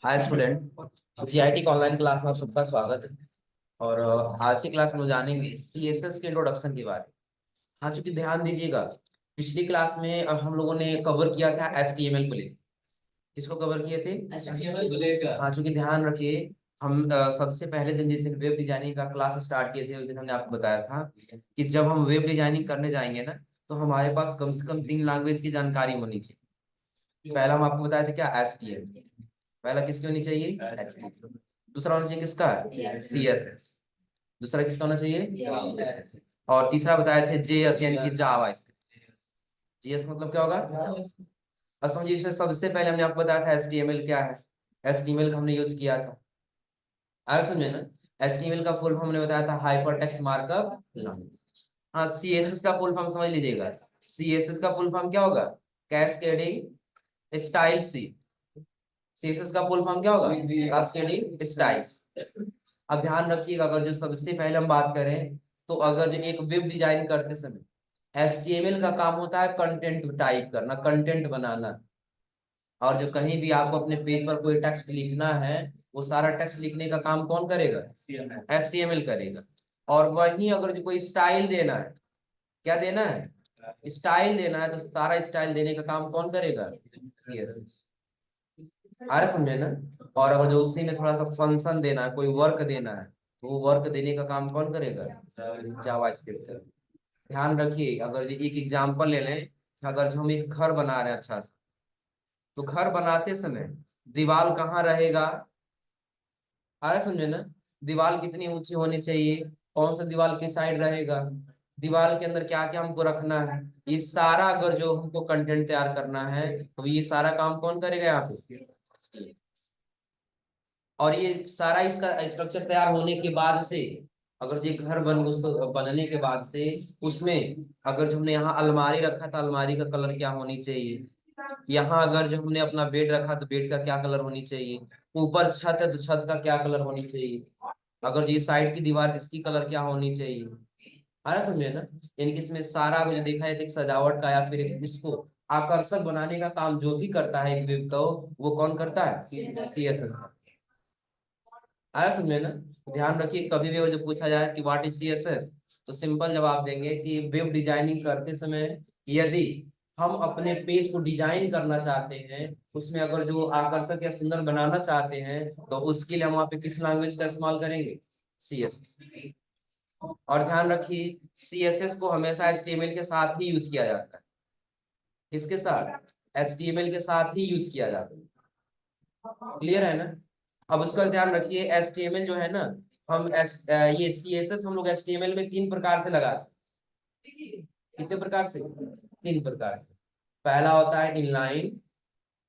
Hi student, GIT का online class में आप सबका स्वागत है। और आज की क्लास में जानेंगे सीएसएस के इंट्रोडक्शन के बारे में। हाँ, चूंकि ध्यान दीजिएगा, पिछली क्लास में हम लोगों ने कवर किया था एचटीएमएल को लेकर। किसको कवर किए थे? एचटीएमएल को लेकर। हाँ, चूंकि ध्यान रखिए, हम सबसे पहले दिन जिस दिन वेब डिजाइनिंग का क्लास स्टार्ट किए थे उस दिन हमने आपको बताया था कि जब हम वेब डिजाइनिंग करने जाएंगे ना, तो हमारे पास कम से कम 3 लैंग्वेज की जानकारी होनी चाहिए। पहला हम आपको बताया था क्या? एचटीएमएल। पहला किसकी होनी चाहिए? एचटीएमएल। दूसरा होना चाहिए किसका? सीएसएस। दूसरा किसका होना चाहिए? CSS। और तीसरा बताए थे जेएस यानी कि जावा। जेएस मतलब क्या होगा? अब समझिए, इसमें सबसे पहले हमने आपको बताया था एचटीएमएल क्या है। एचटीएमएल का हमने यूज किया था, आ रहा समझे ना? एचटीएमएल का फुल फॉर्म हमने बताया था हाइपर टेक्स्ट मार्कअप लैंग्वेज। हाँ, सीएसएस का फुल फॉर्म समझ लीजिएगा। सीएसएस का फुल फॉर्म क्या होगा? Cascading style sea. सीएसएस का फुल फॉर्म क्या होगा? Cascading styles. अब ध्यान रखिएगा, अगर जो सबसे पहले हम बात करें, तो अगर जो एक वेब डिजाइन करते समय एचटीएमएल का काम होता है कंटेंट टाइप करना, कंटेंट बनाना। और जो कहीं भी आपको अपने पेज पर कोई टेक्स्ट लिखना है, वो सारा टेक्स्ट लिखने का काम कौन करेगा? एचटीएमएल करेगा। और वहीं अगर जो कोई स्टाइल देना है, क्या देना है? स्टाइल देना है, तो सारा स्टाइल देने का काम कौन करेगा? सीएसएस। आ रहा समझे ना? और अगर जो उसी में थोड़ा सा फंक्शन देना है, कोई वर्क देना है, तो वो वर्क देने का काम कौन करेगा? जावा स्क्रिप्ट करेगा। ध्यान रखिए, अगर जो एक एग्जांपल ले लें, अगर जो हम एक घर बना रहे हैं अच्छा सा, तो घर बनाते समय दीवार कहाँ रहेगा? आ रहा समझे ना? दीवार कितनी ऊंची होनी चाहिए, कौन सा दीवार किस साइड रहेगा, दीवार के अंदर क्या क्या हमको रखना है, ये सारा अगर जो हमको कंटेंट तैयार करना है, तो ये सारा काम कौन करेगा यहाँ पे? और ये सारा इसका स्ट्रक्चर तैयार होने के बाद से, अगर ये घर बनने के बाद से, उसमें अगर जो हमने यहाँ अलमारी रखा था, अलमारी का कलर क्या होनी चाहिए, यहाँ अगर जो हमने अपना बेड रखा तो बेड का क्या कलर होनी चाहिए, ऊपर छत है तो छत का क्या कलर होनी चाहिए, अगर ये साइड की दीवार इसकी कलर क्या होनी चाहिए। आ रहा समझे ना? यानी कि इसमें सारा जो देखा है, एक सजावट का या फिर एक इसको आकर्षक बनाने का काम जो भी करता है एक वेब का, वो कौन करता है? सीएसएस। आया समझे ना? ध्यान रखिए, कभी भी अगर जब पूछा जाए कि व्हाट इज सीएसएस, तो सिंपल जवाब देंगे कि वेब डिजाइनिंग करते समय यदि हम अपने पेज को डिजाइन करना चाहते हैं, उसमें अगर जो आकर्षक या सुंदर बनाना चाहते हैं, तो उसके लिए हम वहाँ पे किस लैंग्वेज का इस्तेमाल करेंगे? सीएसएस। और ध्यान रखिए, सीएसएस को हमेशा एचटीएमएल के साथ ही यूज किया जाता है। किसके साथ? एचटीएमएल के साथ ही यूज किया जाता है। क्लियर है ना? अब उसका ध्यान रखिए, एचटीएमएल जो है ना, ये सीएसएस हम लोग एचटीएमएल में 3 प्रकार से लगा सकते हैं। कितने प्रकार से? 3 प्रकार से। पहला होता है इनलाइन,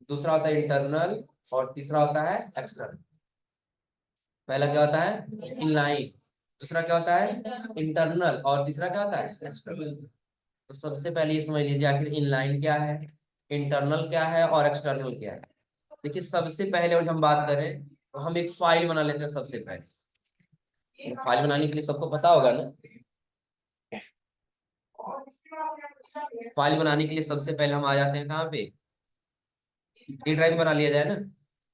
दूसरा होता है इंटरनल, और तीसरा होता है एक्सटर्नल। पहला क्या होता है? इनलाइन। दूसरा क्या होता है? इंटरनल। और तीसरा क्या होता है? एक्सटर्नल। तो सबसे पहले ये समझ लीजिए, आखिर इनलाइन क्या है, इंटरनल क्या है, और एक्सटर्नल क्या है। देखिए, सबसे पहले जब हम बात करें, तो हम एक फाइल बना लेते हैं सबसे पहले। फाइल बनाने के लिए सबको पता होगा ना, फाइल बनाने के लिए सबसे पहले हम आ जाते हैं कहाँ पे? डी ड्राइव बना लिया जाए ना।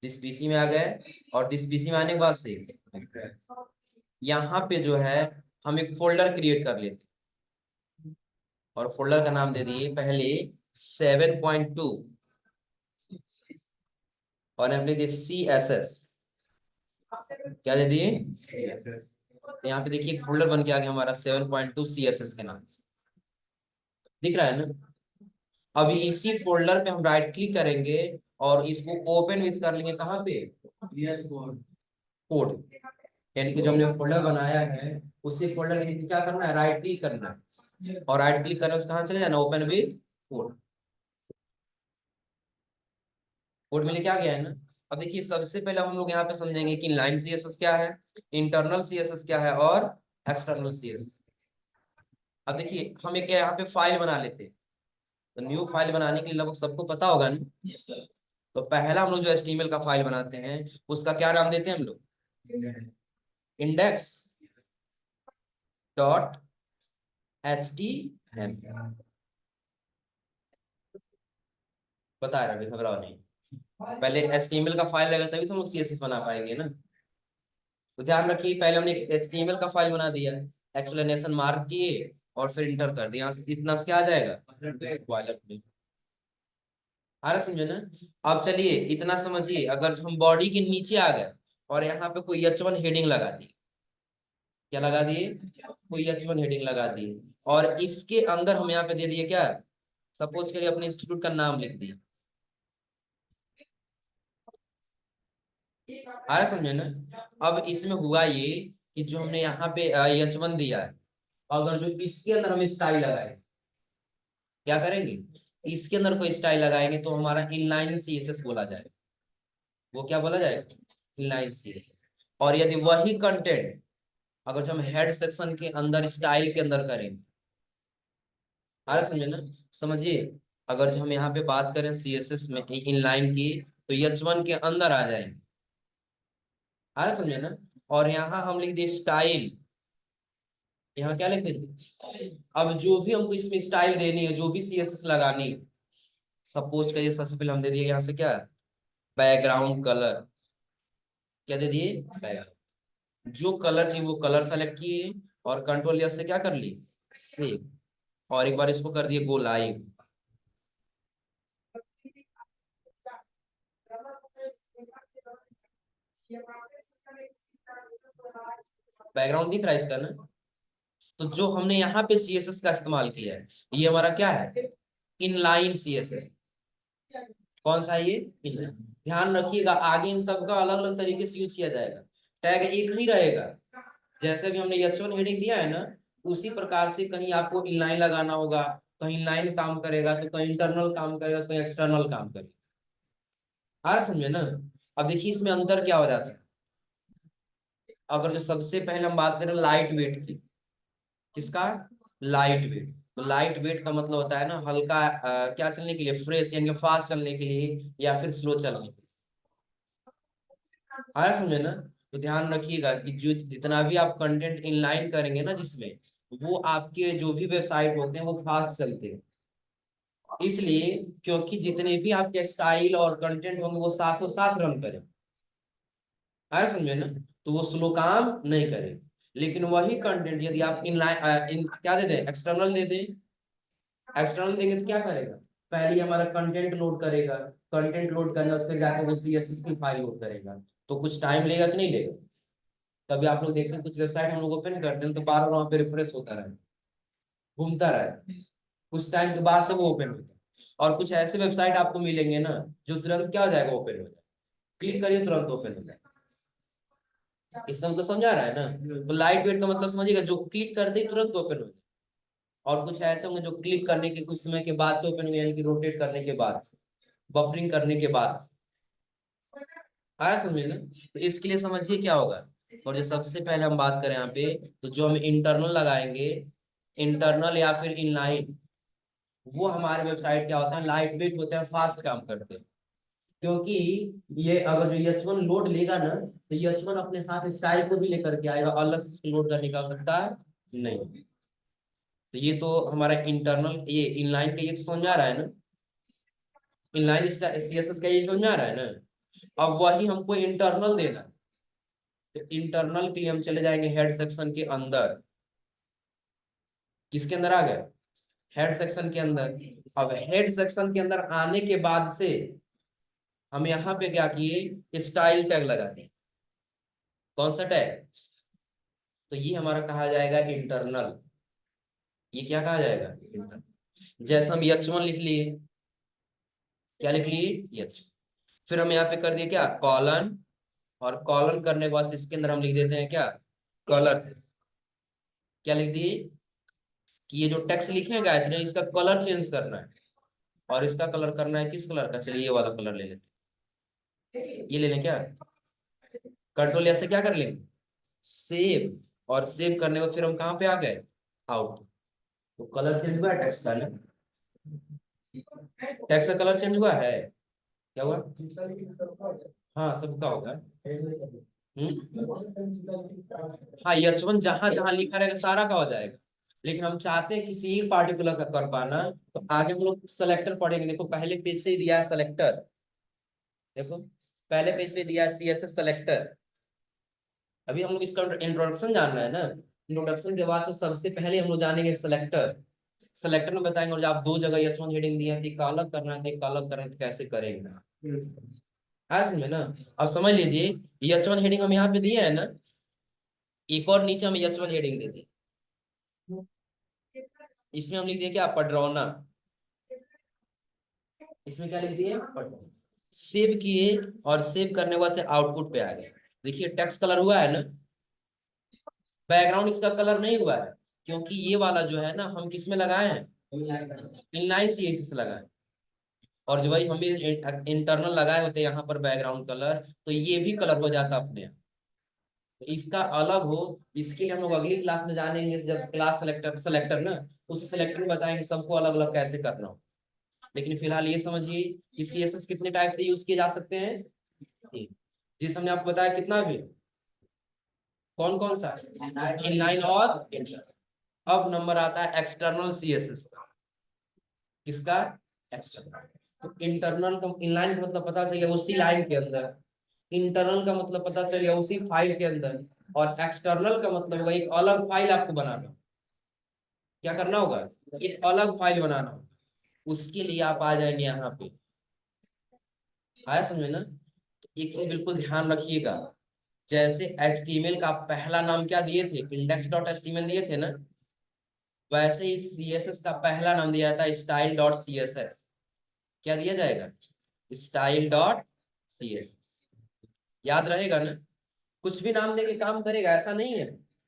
दिस पीसी में आ गए, और दिस पीसी में आने के बाद से यहाँ पे जो है, हम एक फोल्डर क्रिएट कर लेते हैं, और फोल्डर का नाम दे दिए पहले 7.2, और हमने दे CSS। क्या दे दिए? तो यहाँ पे देखिए एक फोल्डर बन के आ गया हमारा 7.2 CSS के नाम से। दिख रहा है ना? अभी इसी फोल्डर पे हम राइट क्लिक करेंगे, और इसको ओपन विथ कर लेंगे कहाँ पे? कोड। यानी कि जो हमने फोल्डर बनाया है, उसी फोल्डर में क्या करना है? राइट क्लिक करना है, और राइट क्लिक करने से कहाँ चले जाना? Open with code. कोड में लेके आ गया है ना? अब देखिए, सबसे पहले हम लोग यहाँ पे समझेंगे कि लाइन सीएसएस क्या है, इंटरनल सीएसएस क्या है, और एक्सटर्नल सीएसएस। अब देखिए, हम एक यहाँ पे फाइल बना लेते हैं। तो न्यू फाइल बनाने के लिए लगभग सबको पता होगा ना? तो पहला हम लोग जो एचटीएमएल का फाइल बनाते हैं, उसका क्या नाम देते हैं हम लोग? Index dot HTML। बता रहा, घबराओ नहीं। पहले HTML का फाइल रहेगा तभी तो हम लोग CSS बना पाएंगे ना। तो ध्यान रखिए, पहले हमने HTML का फाइल बना दिया, एक्सप्लेनेशन मार्क किए और फिर इंटर कर दिया, इतना से क्या आ जाएगा बॉयलर प्लेट। आ रहा समझे ना। अब चलिए इतना समझिए, अगर हम बॉडी के नीचे आ गए और यहाँ पे कोई H1 हेडिंग लगा दी, क्या लगा दिए, कोई H1 हेडिंग लगा दी, और इसके अंदर हम यहाँ पे दे दिए क्या, सपोज करिए अपने इंस्टीट्यूट का नाम लिख दिया। आ रहा समझे ना। अब इसमें हुआ ये कि जो हमने यहाँ पे H1 दिया है, अगर जो इसके अंदर हम स्टाइल लगाए, क्या करेंगे, इसके अंदर कोई स्टाइल लगाएंगे तो हमारा इनलाइन CSS बोला जाएगा। वो क्या बोला जाएगा, इनलाइन CSS। और यदि वही कंटेंट अगर जो हम हेड सेक्शन के अंदर स्टाइल के अंदर करेंगे, आ रहा समझे ना, समझिए, अगर जो हम यहाँ पे बात करें CSS में इनलाइन की, तो H1 के अंदर आ जाएंगे, आ रहा समझे ना। और यहाँ हम लिख दिए स्टाइल, यहाँ क्या लिख देंगे, अब जो भी हमको इसमें स्टाइल देनी है, जो भी CSS लगानी, सपोज करिए सबसे पहले हम दे दिए यहाँ से क्या, बैकग्राउंड कलर, क्या दे दिए, बैकग्राउंड, जो कलर चाहिए वो कलर सेलेक्ट किए और कंट्रोल एस से क्या कर ली, सेव, और एक बार इसको कर दिए गो लाइव। बैकग्राउंड दिख रहा है इसका ना। तो जो हमने यहाँ पे CSS का इस्तेमाल किया है, ये हमारा क्या है, इनलाइन CSS। कौन सा है ये, इनलाइन। ध्यान रखिएगा आगे इन सब का अलग अलग तरीके से यूज किया जाएगा, टैग एक नहीं रहेगा। जैसे भी हमने H1 हेडिंग दिया है ना, उसी प्रकार से कहीं आपको इनलाइन लगाना होगा, कहीं लाइन काम करेगा तो कहीं इंटरनल काम करेगा तो कहीं एक्सटर्नल काम करेगा। आ रहा समझे ना। अब देखिए इसमें अंतर क्या हो जाता है, अगर जो सबसे पहले हम बात करें लाइट वेट की, किसका, लाइट वेट। तो लाइट वेट का मतलब होता है ना हल्का, क्या चलने के लिए, फ्रेश यानी फास्ट चलने के लिए या फिर स्लो चलने के लिए। आया समझे ना। तो ध्यान रखिएगा कि जो जितना भी आप कंटेंट इनलाइन करेंगे ना जिसमें, वो आपके जो भी वेबसाइट होते हैं वो फास्ट चलते हैं, इसलिए क्योंकि जितने भी आपके स्टाइल और कंटेंट होंगे वो साथों साथ रन करें। आया समझे ना। तो वो स्लो काम नहीं करें। लेकिन वही कंटेंट यदि आप इनलाइन क्या दे दें, एक्सटर्नल दे दें, एक्सटर्नल देंगे तो क्या करेगा, पहले हमारा कंटेंट लोड करेगा, कंटेंट लोड करने फिर जाकर वो CSS की फाइल लोड करेगा, तो कुछ टाइम लेगा कि नहीं लेगा। तभी आप लोग देखते हैं कुछ वेबसाइट हम लोग ओपन करते हैं तो बार बार वहां पे रिफ्रेश होता रहे, घूमता रहे, कुछ टाइम के बाद से वो ओपन होता है। और कुछ ऐसे वेबसाइट आपको मिलेंगे ना जो तुरंत क्या हो जाएगा, ओपन हो जाएगा, क्लिक करिए तुरंत ओपन हो जाएगा। इसका मतलब समझा रहा है ना। तो लाइट वेट का मतलब समझिएगा, जो क्लिक कर दे तुरंत ओपन हो जाए, और कुछ ऐसे होंगे जो क्लिक करने के कुछ समय के बाद से ओपन हो, यानी कि रोटेट करने के बाद, बफरिंग करने के बाद। आया समझे ना। तो इसके लिए समझिए क्या होगा, और जो सबसे पहले हम बात करें यहाँ पे, तो जो हम इंटरनल लगाएंगे, इंटरनल या फिर इनलाइन, वो हमारे वेबसाइट क्या होता है, लाइट वेट होते हैं, फास्ट काम करते हैं। क्योंकि ये अगर जो H1 लोड लेगा ना, तो H1 अपने साथ स्टाइल को भी लेकर के आएगा, अलग से लोड करने का आवश्यकता नहीं। तो ये तो हमारा इंटरनल, ये इनलाइन का ये तो समझ में आ रहा है ना, इनलाइन CSS का ये समझ में आ रहा है ना। अब वही हमको इंटरनल देना है, तो इंटरनल के लिए हम चले जाएंगे हेड सेक्शन के अंदर, किसके अंदर आ गए, हेड सेक्शन के अंदर। अब हेड सेक्शन के अंदर आने के बाद से हम यहाँ पे क्या किए, स्टाइल टैग लगा दिए। कौन सा टैग, तो ये हमारा कहा जाएगा इंटरनल। ये क्या कहा जाएगा, इंटरनल। जैसे हम H1 लिख लिए, क्या लिख लिए, H, फिर हम यहाँ पे कर दिए क्या, कॉलन, और कॉलन करने के बाद इसके अंदर हम लिख देते हैं क्या, कलर। क्या लिख दिए, कि ये जो टेक्स्ट लिखे हैं गायत्री, इसका कलर चेंज करना है, और इसका कलर करना है किस कलर का, चलिए ये वाला कलर ले लेते हैं, ये ले लें क्या, कंट्रोल ऐसे क्या कर लेंगे, सेव, और सेव करने को फिर हम कहाँ पे आ गए, आउट। तो कलर चेंज हुआ टेक्स्ट का ना, टेक्स्ट का कलर चेंज हुआ है, क्या हुआ, हाँ सबका होगा। हाँ H1 जहां जहां लिखा रहेगा सारा का हो जाएगा, लेकिन हम चाहते हैं किसी एक पार्टिकुलर का कर पाना, तो आगे हम लोग सेलेक्टर पढ़ेंगे, देखो पहले पेज से ही दिया है सेलेक्टर, देखो पहले पेज पे दिया CSS सेलेक्टर। अभी हम लोग इसका इंट्रोडक्शन जानना है ना। इंट्रोडक्शन के बाद से सबसे पहले हम लोग जानेंगे सेलेक्टर। सेलेक्टर में बताएंगे, और जब आप दो जगह H1 हेडिंग दिया थी, एक का अलग करना है, एक का अलग करना है, तो कैसे करेंगे। है समझ में ना। अब समझ लीजिए, H1 हेडिंग हम यहाँ पे दिए है ना, एक और नीचे हम H1 हेडिंग दे दी। इसमें हम लिख दिए क्या, पडरौना। इसमें क्या लिख दिए, पडरौना। सेव किए, और सेव करने के बाद से आउटपुट पे आ गए। देखिए टेक्स्ट कलर हुआ है ना, बैकग्राउंड इसका कलर नहीं हुआ है, क्योंकि ये वाला जो है ना हम किस में लगाए हैं, इनलाइन CSS से लगाए। और जो भाई हम भी इंटरनल लगाए होते यहाँ पर बैकग्राउंड कलर, तो ये भी कलर हो जाता अपने आप। तो इसका अलग हो, इसके लिए हम लोग अगली क्लास में जानेंगे, जब क्लास सेलेक्टर सेलेक्टर ना, उस सेलेक्टर में बताएंगे सबको अलग अलग कैसे करना हो। लेकिन फिलहाल ये समझिए कि CSS कितने टाइप से यूज किए जा सकते हैं, तीन। जिस हमने आपको बताया कितना भी, कौन कौन सा, इनलाइन और इंटर। अब नंबर आता है एक्सटर्नल CSS का। किसका, एक्सटर्नल। तो इंटरनल का, इनलाइन का मतलब पता चल गया उसी लाइन के अंदर, इंटरनल का मतलब पता चल गया उसी फाइल के अंदर, और एक्सटर्नल का मतलब होगा एक अलग फाइल आपको बनाना। क्या करना होगा, एक अलग फाइल बनाना होगा। उसके लिए आप आ जाएंगे यहाँ पे। आया समझ में ना। तो एक चीज बिल्कुल ध्यान रखिएगा, जैसे HTML का पहला नाम क्या दिए थे, index.html दिए थे ना, वैसे ही CSS का पहला नाम दिया था style.css। क्या दिया जाएगा, style.css। याद रहेगा ना। कुछ भी नाम देके काम करेगा ऐसा नहीं है,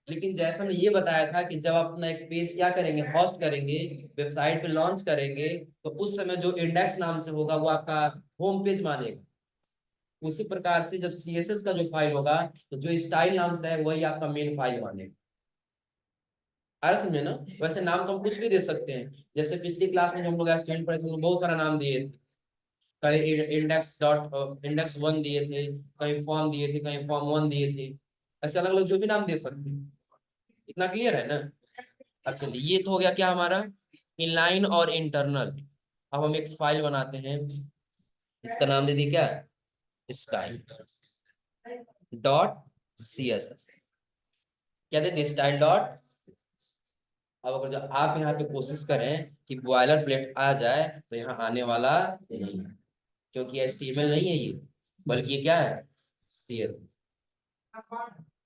लेकिन जैसा ने ये बताया था कि जब आप अपना एक पेज क्या करेंगे, होस्ट करेंगे, वेबसाइट पे लॉन्च करेंगे, तो उस समय जो इंडेक्स नाम से होगा वो आपका होम पेज मानेगा। उसी प्रकार से जब CSS का जो फाइल होगा, तो जो स्टाइल नाम से है वही आपका मेन फाइल मानेगा। आ रहा समझे ना। वैसे नाम तो हम कुछ भी दे सकते हैं, जैसे पिछली क्लास में जो हम लोग स्टूडेंट पढ़े थे, हम लोग बहुत सारा नाम दिए थे। कहीं इंडेक्स 1 दिए थे, कहीं फॉर्म दिए थे, कहीं फॉर्म 1 दिए थे। ऐसे अलग अलग जो भी नाम दे सकते हैं। इतना क्लियर है ना। अब चलिए, ये तो हो गया क्या हमारा, इनलाइन और इंटरनल। अब हम एक फाइल बनाते हैं, इसका नाम दे दी क्या, style.css। क्या दे दी, style. अब अगर जो आप यहाँ पे कोशिश करें कि बॉयलर प्लेट आ जाए, तो यहाँ आने वाला नहीं है, क्योंकि HTML नहीं है ये, बल्कि ये क्या है, CSS।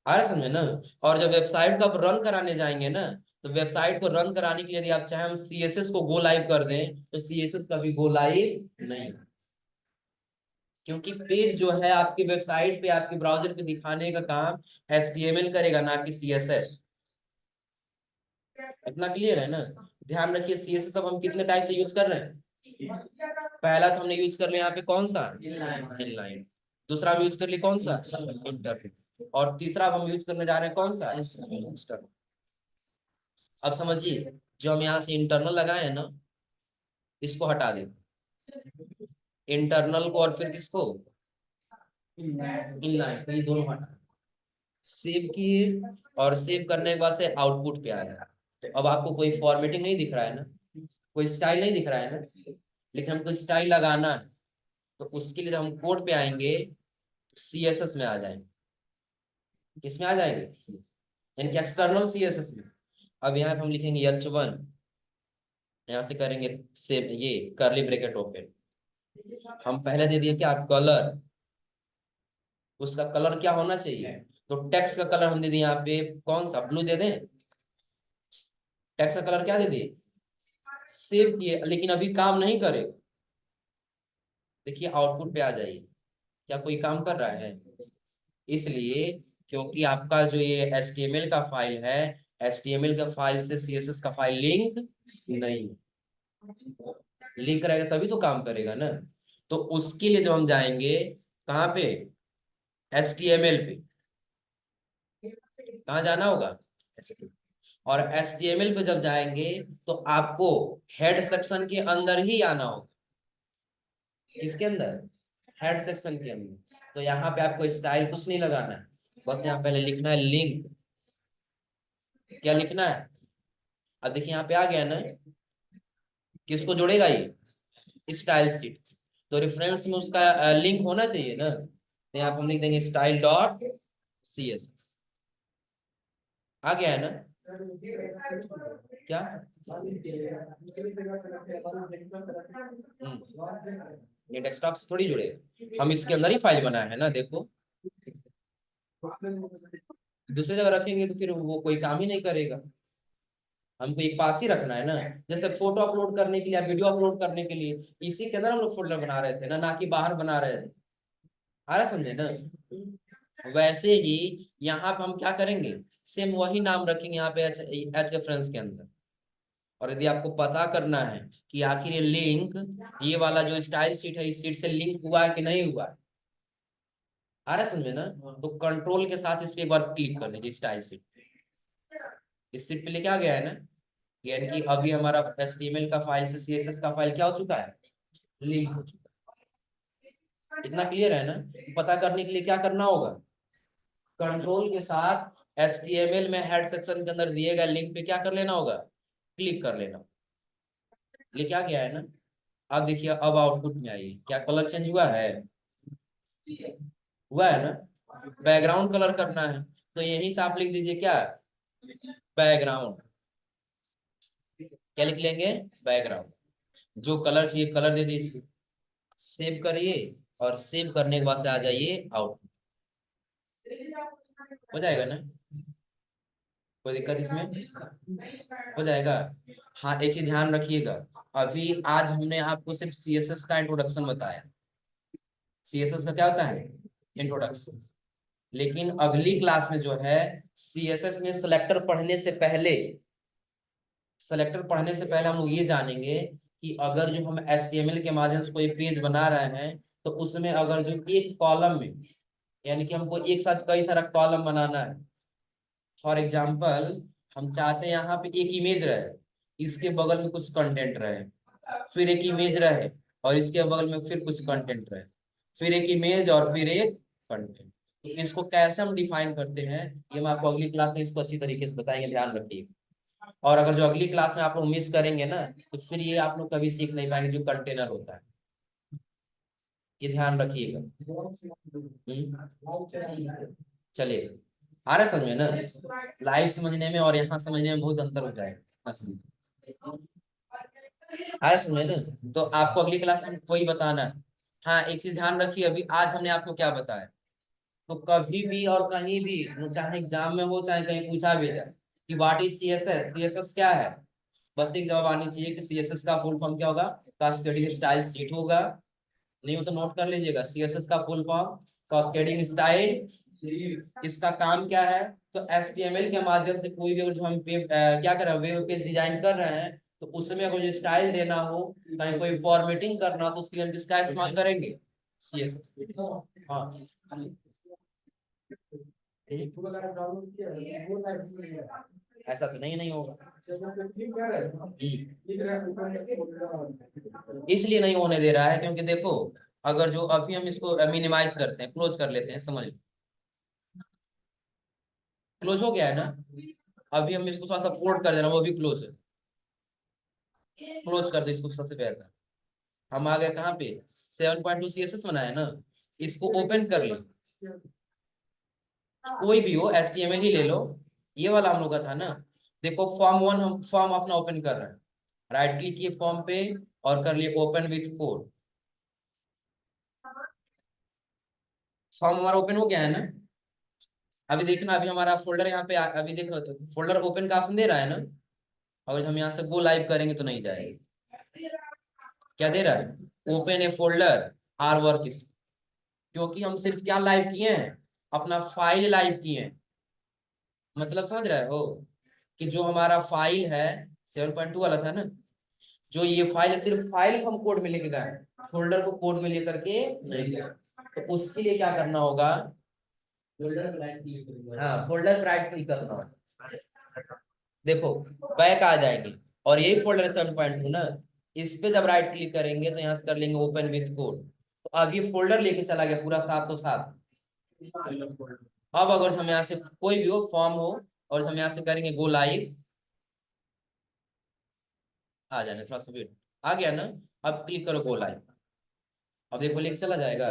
आ रहा समझे ना। और जब वेबसाइट को आप रन कराने जाएंगे ना, तो वेबसाइट को रन कराने के लिए यदि आप चाहे हम CSS को गो लाइव कर दें, तो CSS कभी गो लाइव नहीं, क्योंकि पेज जो है आपकी वेबसाइट पे, आपके ब्राउजर पे दिखाने का काम HTML करेगा, ना कि CSS। इतना क्लियर है ना। ध्यान रखिए, CSS अब हम कितने टाइप से यूज कर रहे हैं। पहला तो हमने यूज कर लिया यहाँ पे कौन सा, इनलाइन। दूसरा हम यूज कर लिए कौन सा, इंटर। और तीसरा अब हम यूज करने जा रहे हैं कौन सा, एक्सटर्नल। अब समझिए, जो हम यहाँ से इंटरनल लगाए हैं ना, इसको हटा दें, इंटरनल को, और फिर किसको, इनलाइन, तो ये दोनों हटा। सेव किए, और सेव करने के बाद से आउटपुट पे आया। तो अब आपको कोई फॉर्मेटिंग नहीं दिख रहा है ना, कोई स्टाइल नहीं दिख रहा है ना, लेकिन हमको स्टाइल लगाना है। तो उसके लिए जब हम कोड पे आएंगे, CSS में आ जाएंगे। किसमें आ जाएंगे, यानी कि एक्सटर्नल CSS में। अब यहाँ पे हम लिखेंगे H1, यहाँ से करेंगे सेव, ये करली ब्रैकेट ओपन। हम पहले दे दिए क्या, कलर। उसका कलर क्या होना चाहिए, तो टेक्स्ट का कलर हम दे दिए यहाँ पे कौन सा, ब्लू दे दें। टेक्स्ट का कलर क्या दे दिए, सेव किए, लेकिन अभी काम नहीं करेगा। देखिए आउटपुट पे आ जाइए, क्या कोई काम कर रहा है, इसलिए क्योंकि आपका जो ये HTML का फाइल है, HTML का फाइल से CSS का फाइल लिंक नहीं, लिंक रहेगा तभी तो काम करेगा ना। तो उसके लिए जब हम जाएंगे कहाँ पे, HTML पे, कहाँ जाना होगा, और HTML पे जब जाएंगे, तो आपको हेड सेक्शन के अंदर ही आना होगा। किसके अंदर, हेड सेक्शन के अंदर। तो यहाँ पे आपको स्टाइल कुछ नहीं लगाना है, बस यहाँ पहले लिखना है लिंक। क्या लिखना है, अब देखिए यहाँ पे आ गया ना, किसको जोड़ेगा ये, स्टाइल शीट। तो रेफरेंस में उसका लिंक होना चाहिए ना, तो यहाँ पे हम लिख देंगे स्टाइल डॉट CSS। आ गया है ना? क्या ये डेस्कटॉप से थोड़ी जुड़े, हम इसके अंदर ही फाइल बनाए है ना, देखो दूसरी जगह रखेंगे तो फिर वो कोई काम ही नहीं करेगा। हमको एक पास ही रखना है ना, जैसे फोटो अपलोड करने के लिए या वीडियो अपलोड करने के लिए इसी के अंदर हम लोग फोल्डर बना रहे थे ना, ना कि बाहर बना रहे थे। आ रहा समझे ना? वैसे ही यहाँ पे हम क्या करेंगे, सेम वही नाम रखेंगे यहाँ पे एच रेफरेंस के अंदर। और यदि आपको पता करना है कि आखिर ये लिंक, ये वाला जो स्टाइल शीट है, इस शीट से लिंक हुआ है कि नहीं हुआ है, आ रहा समझे ना, तो कंट्रोल के साथ इस पे एक बार क्लिक कर दीजिए स्टाइल शीट। इस शीट पे लेके आ गया है ना, यानी कि अभी हमारा HTML का फाइल से CSS का फाइल क्या हो चुका है, लिंक हो चुका है। इतना क्लियर है ना? पता करने के लिए क्या करना होगा, कंट्रोल के साथ HTML में हेड सेक्शन के अंदर दिए गए लिंक पे क्या कर लेना होगा, क्लिक कर लेना। लेके आ गया है ना? अब देखिए, अब आउटपुट में आइए, क्या कलर चेंज हुआ है, हुआ है ना? बैकग्राउंड कलर करना है तो यहीं से आप लिख दीजिए क्या, बैकग्राउंड। क्या लिख लेंगे, बैकग्राउंड। जो कलर चाहिए कलर दे दीजिए, सेव करिए, और सेव करने के बाद से आ जाइए आउटपुट, हो जाएगा ना? कोई दिक्कत इसमें, हो जाएगा। हाँ, एक चीज ध्यान रखिएगा, अभी आज हमने आपको सिर्फ CSS का इंट्रोडक्शन बताया। CSS का क्या होता है, इंट्रोडक्शन। लेकिन अगली क्लास में जो है, CSS में सेलेक्टर पढ़ने से पहले हम लोग ये जानेंगे कि अगर जो हम HTML के माध्यम से कोई पेज बना रहे हैं, तो उसमें अगर जो एक कॉलम में, यानी कि हमको एक साथ कई सारा कॉलम बनाना है। फॉर एग्जाम्पल, हम चाहते हैं यहाँ पे एक इमेज रहे, इसके बगल में कुछ कंटेंट रहे, फिर एक इमेज रहे और इसके बगल में फिर कुछ कंटेंट रहे, फिर एक इमेज और फिर एक कंटेंट। तो इसको कैसे हम डिफाइन करते हैं, ये हम आपको अगली क्लास में इसको अच्छी तरीके से बताएंगे, ध्यान रखिए। और अगर जो अगली क्लास में आप लोग मिस करेंगे ना, तो फिर ये आप लोग कभी सीख नहीं पाएंगे जो कंटेनर होता है, ये ध्यान रखिएगा। चलिए, आ रहा है समझ में ना? लाइव समझने में और यहाँ समझने में बहुत अंतर हो जाएगा। आ रहा है समझ में ना? तो आपको अगली क्लास में वही बताना है। हाँ, एक चीज ध्यान रखिए, अभी आज हमने आपको क्या बताया, तो कभी भी और कहीं भी, चाहे एग्जाम में हो चाहे कहीं पूछा भी जाए कि व्हाट इज CSS, CSS क्या है, बस एक जवाब आनी चाहिए कि CSS का फुल फॉर्म क्या होगा, कास्केडिंग स्टाइल शीट होगा। नहीं हो तो नोट कर लीजिएगा, CSS का फुल फॉर्म कास्केडिंग स्टाइल। इसका काम क्या है, तो HTML के माध्यम से कोई भी अगर जो हम क्या कर रहे हैं, वेब पेज डिजाइन कर रहे हैं, तो उसमें अगर जो स्टाइल देना हो, कहीं कोई फॉर्मेटिंग करना हो, तो उसके लिए हम किसका इस्तेमाल करेंगे, CSS। हाँ, ऐसा तो नहीं होगा। इसलिए नहीं होने दे रहा है क्योंकि देखो, अगर जो अभी हम इसको मिनिमाइज करते हैं, क्लोज कर लेते हैं, समझ, क्लोज हो गया है ना? अभी हम इसको थोड़ा सा पोर्ट कर देना, वो भी क्लोज है, क्लोज कर दे इसको सबसे बेहतर। हम आ गए कहाँ पे, 7.2 CSS बनाया ना, इसको ओपन कर ले, कोई भी हो, HTML ही ले लो, ये वाला हम लोग का था ना। देखो फॉर्म 1 हम फॉर्म अपना ओपन कर रहे हैं, राइट क्लिक किए फॉर्म पे और कर लिए ओपन विथ कोड। फॉर्म हमारा ओपन हो गया है ना? अभी देखना, अभी हमारा फोल्डर यहाँ पे अभी देखो, तो फोल्डर ओपन का ऑप्शन दे रहा है ना, अगर हम यहाँ से गो लाइव करेंगे तो नहीं जाएगा। क्या दे रहा है, open a folder or work, क्योंकि हम सिर्फ क्या लाइव किए हैं, अपना फाइल लाइव किए हैं। मतलब समझ रहे हो कि जो हमारा फाइल है, 7.2 वाला था ना, जो ये फाइल है, सिर्फ फाइल हम कोड में लेके गए, फोल्डर को कोड में लेकर के नहीं गए। तो उसके लिए क्या करना होगा, हाँ, फोल्डर पर राइट क्लिक करना होगा। देखो, बैक आ जाएंगे, और यही फोल्डर 7.2 ना, इस पे जब राइट क्लिक करेंगे तो यहाँ से कर लेंगे ओपन विथ कोड, तो अब ये फोल्डर लेके चला गया पूरा 707। अब अगर हम यहाँ से कोई भी हो फॉर्म हो और हम यहाँ से करेंगे गो लाइव, आ जाने थोड़ा सा वेट, आ गया ना? अब क्लिक करो गो लाइव, अब देखो लिंक चला जाएगा,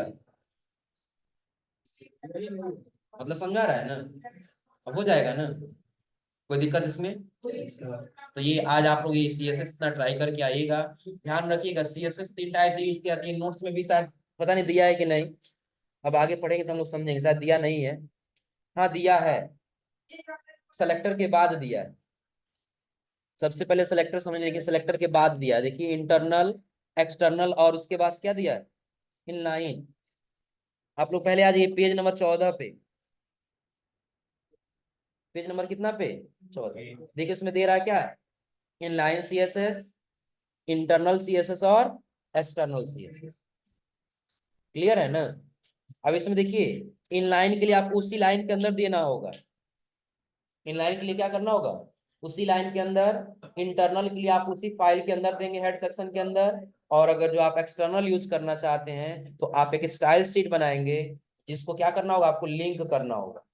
मतलब समझा रहा है ना, अब हो जाएगा ना, कोई दिक्कत इसमें? तो ये आज आप लोग ये CSS ना ट्राई करके आइएगा। ध्यान रखिएगा CSS 3 टाइप से यूज किया जाती है, नोट्स में भी शायद पता नहीं दिया है कि नहीं, अब आगे पढ़ेंगे तो हम लोग समझेंगे, शायद दिया नहीं है। हाँ दिया है, सेलेक्टर के बाद दिया है, सबसे पहले सेलेक्टर समझने के, सेलेक्टर के बाद दिया है, देखिए इंटरनल, एक्सटर्नल, और उसके बाद क्या दिया है, इनलाइन। आप लोग पहले आ जाइए पेज नंबर 14 पे, पेज नंबर कितना पे, 14। देखिए उसमें दे रहा है क्या, इनलाइन CSS, इंटरनल CSS और एक्सटर्नल CSS। क्लियर है ना? अब इसमें देखिए, इनलाइन के लिए आपको उसी लाइन के अंदर देना होगा, इनलाइन के लिए क्या करना होगा, उसी लाइन के अंदर, इंटरनल के लिए आप उसी फाइल के अंदर देंगे, हेड सेक्शन के अंदर। और अगर जो आप एक्सटर्नल यूज करना चाहते हैं तो आप एक स्टाइल शीट बनाएंगे, जिसको क्या करना होगा, आपको लिंक करना होगा।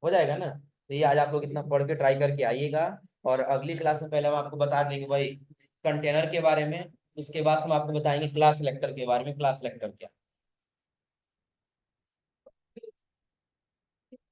हो जाएगा ना? तो ये आज आप लोग इतना पढ़ के ट्राई करके आइएगा, और अगली क्लास में पहले हम आपको बता देंगे भाई कंटेनर के बारे में, उसके बाद हम आपको बताएंगे क्लास सेलेक्टर के बारे में, क्लास सेलेक्टर क्या।